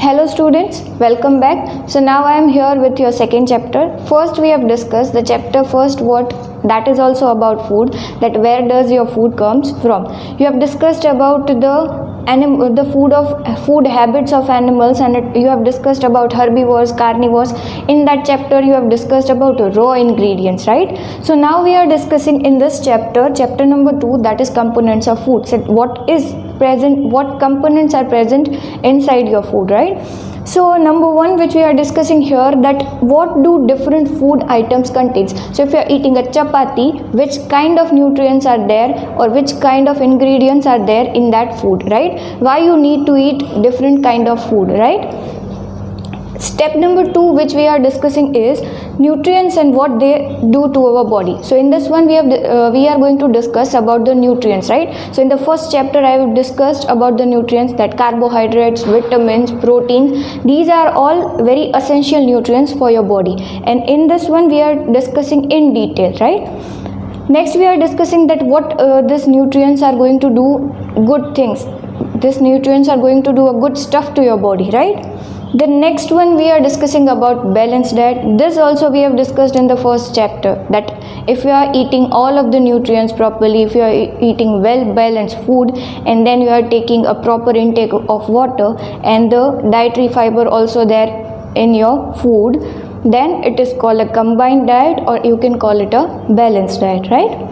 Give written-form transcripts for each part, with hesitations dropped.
Hello students, welcome back. So now I am here with your second chapter. First we have discussed the chapter first what that is also about food, that where does your food comes from. You have discussed about the food habits of animals, and you have discussed about herbivores, carnivores. In that chapter you have discussed about raw ingredients, right? So now we are discussing in this chapter number 2, that is components of food. So what components are present inside your food, right? So number 1 which we are discussing here, that what do different food items contains. So if you are eating a chapati, which kind of nutrients are there or which kind of ingredients are there in that food, right? Why you need to eat different kind of food, right? Step number 2 which we are discussing is nutrients and what they do to our body. So in this one we are going to discuss about the nutrients, right? So in the first chapter I have discussed about the nutrients, that carbohydrates, vitamins, proteins, these are all very essential nutrients for your body, and in this one we are discussing in detail, right? Next we are discussing that what these nutrients are going to do good things. These nutrients are going to do a good stuff to your body, right? The next one we are discussing about balanced diet. This also we have discussed in the first chapter, that if you are eating all of the nutrients properly, if you are eating well balanced food, and then you are taking a proper intake of water and the dietary fiber also there in your food, then it is called a combined diet, or you can call it a balanced diet, right?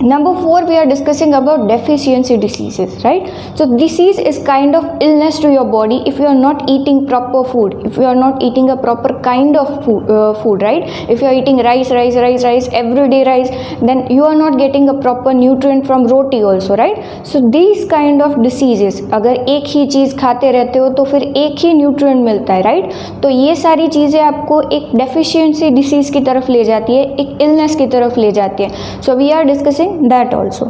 Number 4 we are discussing about deficiency diseases, right? So disease is kind of illness to your body if you are not eating proper food, if you are not eating a proper kind of food, right? If you are eating rice everyday rice, then you are not getting a proper nutrient from roti also, right? So these kind of diseases, अगर एक ही चीज़ खाते रहते हो तो फिर एक ही nutrient मिलता है, राइट? तो ये सारी चीज़ें आपको एक डेफिशिएंसी डिसीज़ की तरफ ले जाती है, एक इलनेस की तरफ ले जाती है. So we are discussing that also.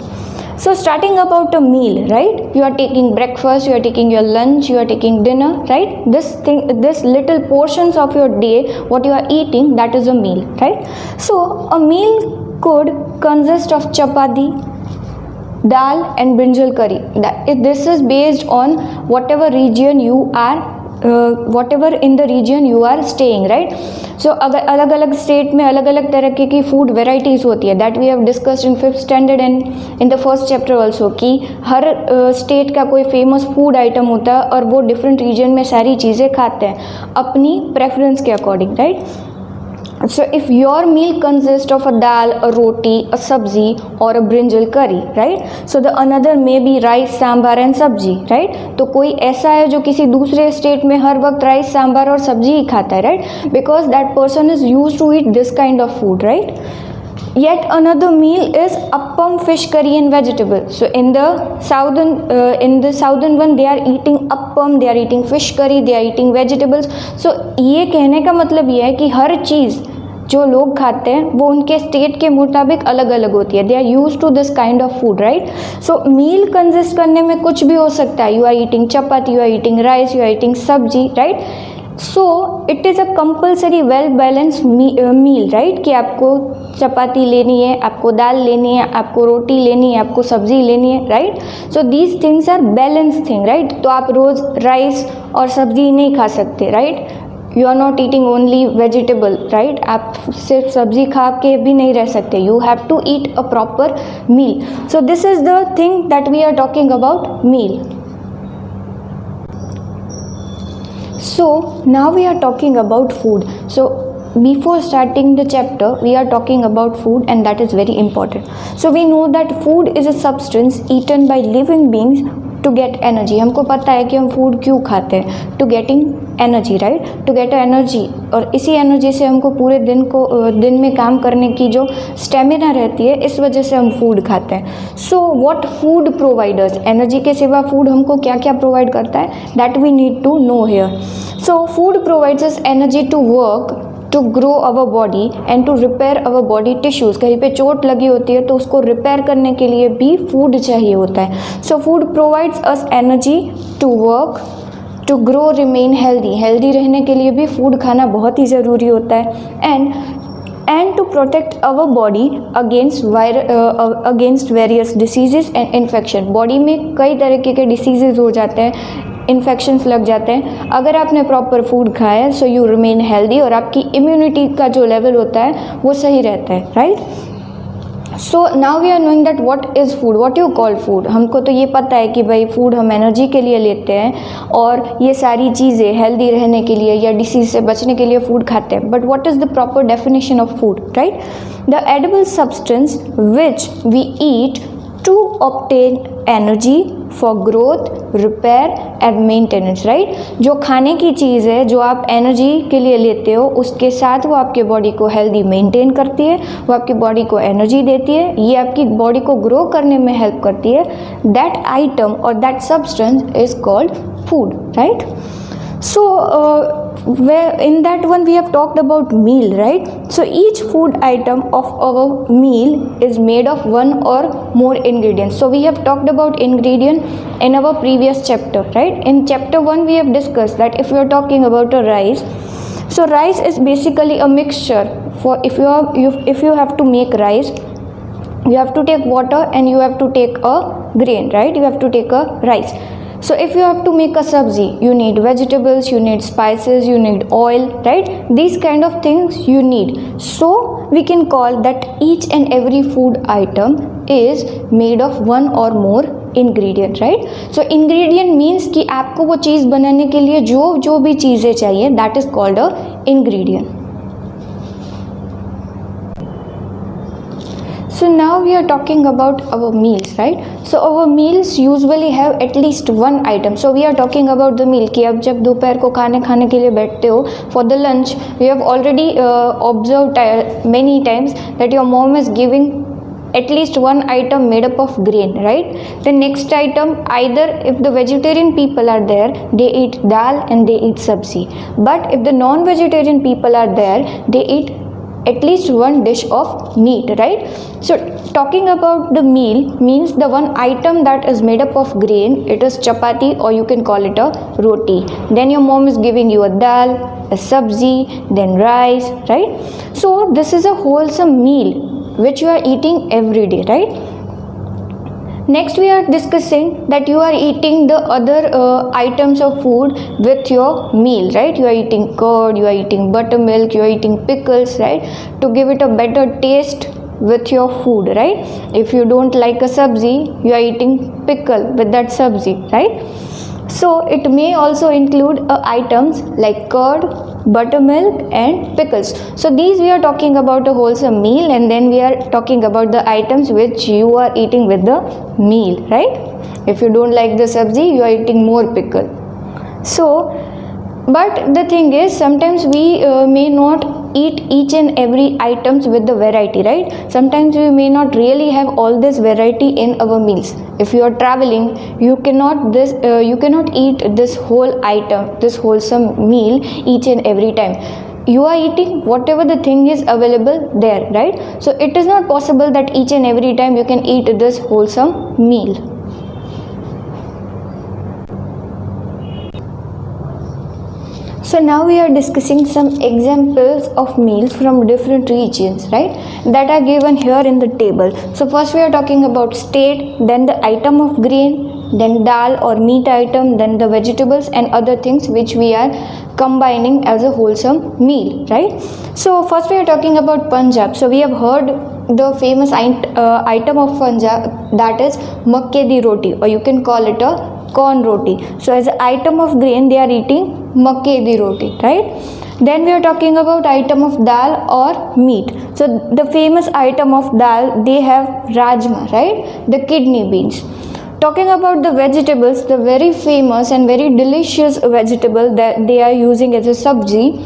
So starting about a meal, right? You are taking breakfast, you are taking your lunch, you are taking dinner, right? This little portions of your day, what you are eating, that is a meal, right? So a meal could consist of chapati, dal and brinjal curry. This is based on whatever region you are whatever in the region you are staying, right? So अगर अलग अलग state में अलग अलग तरह की food varieties होती है, that we have discussed in 5th standard and in the first chapter also, कि हर स्टेट का कोई फेमस फूड आइटम होता है और वो डिफरेंट रीजन में सारी चीज़ें खाते हैं अपनी प्रेफरेंस के according, right? So if your meal consists of a dal, a roti, a sabzi or a brinjal curry, right? So the another may be rice, sambar and sabzi, right? तो कोई ऐसा है जो किसी दूसरे स्टेट में हर वक्त राइस, सांभर और सब्जी ही खाता है, right? Because that person is used to eat this kind of food, right? Yet another meal is appam, fish curry and vegetable. So in the southern one they are eating appam, they are eating fish curry, they are eating vegetables. So ये कहने का मतलब ये है कि हर चीज़ जो लोग खाते हैं वो उनके स्टेट के मुताबिक अलग अलग होती है. They are used to this kind of food, right? So meal consist करने में कुछ भी हो सकता है. You are eating chapati, you are eating rice, you are eating sabzi, right? So it is a compulsory well balance meal, right? कि आपको चपाती लेनी है, आपको दाल लेनी है, आपको रोटी लेनी है, आपको सब्जी लेनी है, right? So these things are balance thing, right? तो आप रोज़ राइस और सब्जी नहीं खा सकते, right? You are not eating only vegetable, right? आप सिर्फ सब्जी खा के भी नहीं रह सकते. You have to eat a proper meal. So this is the thing that we are talking about meal. So now we are talking about food. So before starting the chapter we are talking about food, and that is very important. So we know that food is a substance eaten by living beings to get energy. हमको पता है कि हम food क्यों खाते हैं, to getting energy, right? To get energy, और इसी एनर्जी से हमको पूरे दिन में काम करने की जो स्टेमिना रहती है, इस वजह से हम फूड खाते हैं. So what food providers, energy के सिवा फूड हमको क्या क्या प्रोवाइड करता है, that we need to know here. So food provides us energy to work, to grow our body and to repair our body tissues. कहीं पे चोट लगी होती है तो उसको रिपेयर करने के लिए भी फूड चाहिए होता है. So food provides us energy to work, to grow, remain healthy. Healthy रहने के लिए भी फूड खाना बहुत ही ज़रूरी होता है. And to protect our body against various diseases and infection. Body में कई तरीके के डिसीजेज हो जाते हैं, इन्फेक्शंस लग जाते हैं. अगर आपने प्रॉपर फूड खाया सो यू रिमेन हेल्दी और आपकी इम्यूनिटी का जो लेवल होता है वो सही रहता है, right. So now we are knowing that what is food, what you call food. हमको तो ये पता है कि भाई फूड हम एनर्जी के लिए लेते हैं और ये सारी चीज़ें हेल्दी रहने के लिए या डिसीज से बचने के लिए फूड खाते हैं. But what is the proper definition of food, right. The edible substance which we eat to obtain energy for growth, repair and maintenance, right. जो खाने की चीज़ है जो आप एनर्जी के लिए लेते हो उसके साथ वो आपके बॉडी को हेल्दी मेंटेन करती है, वो आपकी बॉडी को एनर्जी देती है, ये आपकी बॉडी को ग्रो करने में हेल्प करती है. दैट आइटम और that substance is called food, right. So where in that one we have talked about meal, right. So each food item of our meal is made of one or more ingredients. So we have talked about ingredient in our previous chapter, right. In chapter 1 we have discussed that if we are talking about a rice, so rice is basically a mixture. For if you have to make rice, you have to take water and you have to take a grain, right. You have to take a rice. So if you have to make a sabzi, you need vegetables, you need spices, you need oil, right. These kind of things you need. So we can call that each and every food item is made of one or more ingredient, right. So ingredient means कि आपको वो चीज़ बनाने के लिए जो भी चीज़ें चाहिए, that is called a ingredient. So now we are talking about our meals, right. So our meals usually have at least one item. So we are talking about the meal कि अब जब दोपहर को खाने के लिए बैठते हो for the lunch, we have already observed many times that your mom is giving at least one item made up of grain, right. The next item, either if the vegetarian people are there, they eat dal and they eat sabzi. But if the non-vegetarian people are there, they eat at least one dish of meat, right. So talking about the meal means the one item that is made up of grain, it is chapati or you can call it a roti. Then your mom is giving you a dal, a sabzi, then rice, right. So this is a wholesome meal which you are eating every day, right. Next we are discussing that you are eating the other items of food with your meal, right. You are eating curd, you are eating buttermilk, you are eating pickles, right, to give it a better taste with your food, right. If you don't like a sabzi, you are eating pickle with that sabzi, right. So it may also include items like curd, buttermilk and pickles. So these we are talking about a wholesome meal, and then we are talking about the items which you are eating with the meal, right. If you don't like the sabzi, you are eating more pickle. So but the thing is sometimes we may not eat each and every items with the variety, right. Sometimes we may not really have all this variety in our meals. If you are traveling, you cannot eat this whole item, this wholesome meal each and every time. You are eating whatever the thing is available there, right. So it is not possible that each and every time you can eat this wholesome meal. So now we are discussing some examples of meals from different regions, right, that are given here in the table. So first we are talking about state, then the item of grain, then dal or meat item, then the vegetables and other things which we are combining as a wholesome meal, right. So first we are talking about Punjab. So we have heard the famous item of Punjab, that is makke di roti, or you can call it a corn roti. So as an item of grain they are eating makke di roti, right. Then we are talking about item of dal or meat. So the famous item of dal, they have rajma, right, the kidney beans. Talking about the vegetables, the very famous and very delicious vegetable that they are using as a sabji,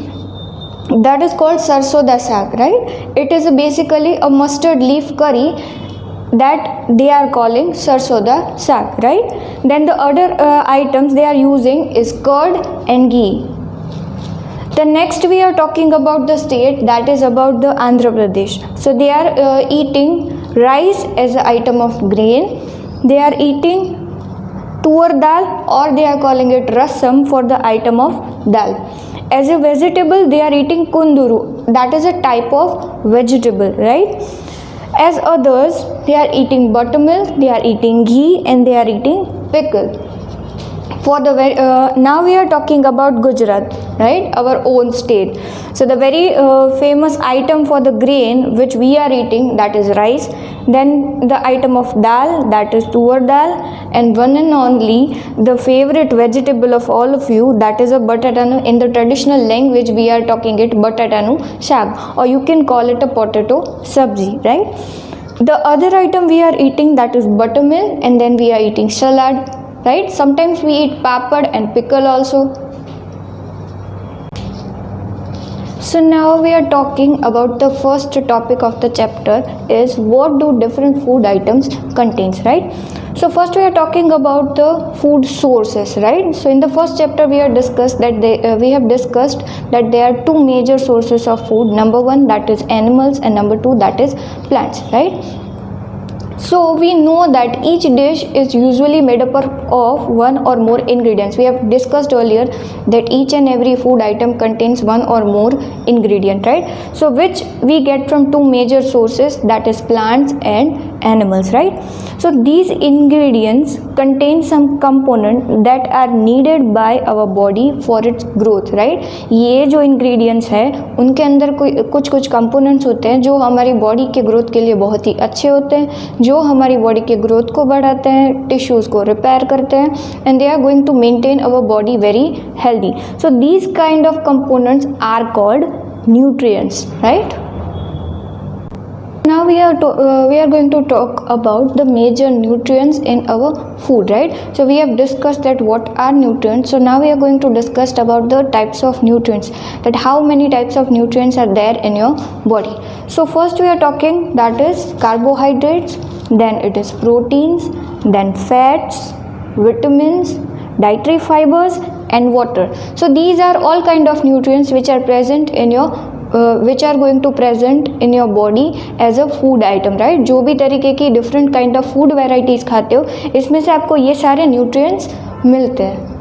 that is called sarson da saag, right. It is basically a mustard leaf curry that they are calling sarson da saag, right. Then the other items they are using is curd and ghee. The next we are talking about the state, that is about the Andhra Pradesh. So they are eating rice as an item of grain. They are eating tur dal, or they are calling it rasam for the item of dal. As a vegetable they are eating kunduru, that is a type of vegetable, right. As others, they are eating buttermilk, they are eating ghee and they are eating pickle. Now we are talking about Gujarat, right, our own state. So the very famous item for the grain which we are eating, that is rice. Then the item of dal, that is tur dal, and one and only the favorite vegetable of all of you, that is a batatanu. In the traditional language we are talking it batatanu shag, or you can call it a potato sabji, right? The other item we are eating, that is buttermilk, and then we are eating salad, right? Sometimes we eat papad and pickle also. So now we are talking about the first topic of the chapter is what do different food items contains, right? So first we are talking about the food sources, right? So in the first chapter we have discussed that there are two major sources of food. Number one, that is animals, and number two, that is plants, right? So we know that each dish is usually made up of one or more ingredients. We have discussed earlier that each and every food item contains one or more ingredient, right? So which we get from two major sources, that is plants and animals, right? So these ingredients contain some component that are needed by our body for its growth, right? ये जो ingredients है उनके अंदर कुछ components होते हैं जो हमारी बॉडी के ग्रोथ के लिए बहुत ही अच्छे होते हैं, जो हमारी बॉडी के ग्रोथ को बढ़ाते हैं, टिश्यूज़ को रिपेयर करते हैं, and they are going to maintain our body very healthy. So these kind of components are called nutrients, right? Now we are going to talk about the major nutrients in our food, right? So we have discussed that what are nutrients. So now we are going to discuss about the types of nutrients, that how many types of nutrients are there in your body. So first we are talking that is carbohydrates, then it is proteins, then fats, vitamins, dietary fibers and water. So these are all kind of nutrients which are present in your which are going to present in your body as a food item, right? जो भी तरीके की different kind of food varieties खाते हो इसमें से आपको ये सारे nutrients मिलते हैं.